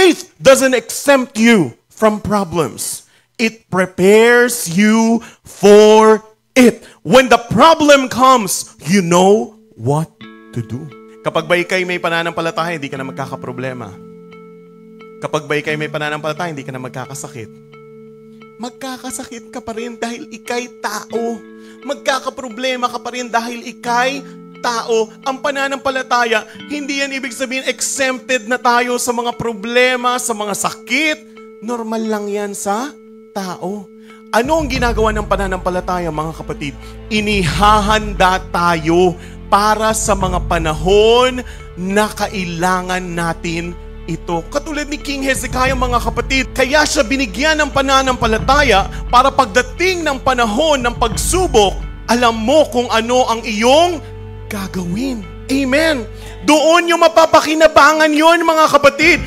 Faith doesn't exempt you from problems. It prepares you for it. When the problem comes, you know what to do. Kapag ba ikay may pananampalataya, hindi ka na magkakaproblema. Kapag ba ikay may pananampalataya, hindi ka na magkakasakit. Magkakasakit ka pa rin dahil ikay tao. Magkakaproblema ka pa rin dahil ikay tao. Ang pananampalataya, hindi yan ibig sabihin exempted na tayo sa mga problema, sa mga sakit. Normal lang yan sa tao. Ano ang ginagawa ng pananampalataya, mga kapatid? Inihahanda tayo para sa mga panahon na kailangan natin ito. Katulad ni King Hezekiah, mga kapatid, kaya siya binigyan ng pananampalataya para pagdating ng panahon ng pagsubok, alam mo kung ano ang iyong gagawin. Amen. Doon yung mapapakinabangan yon, mga kapatid.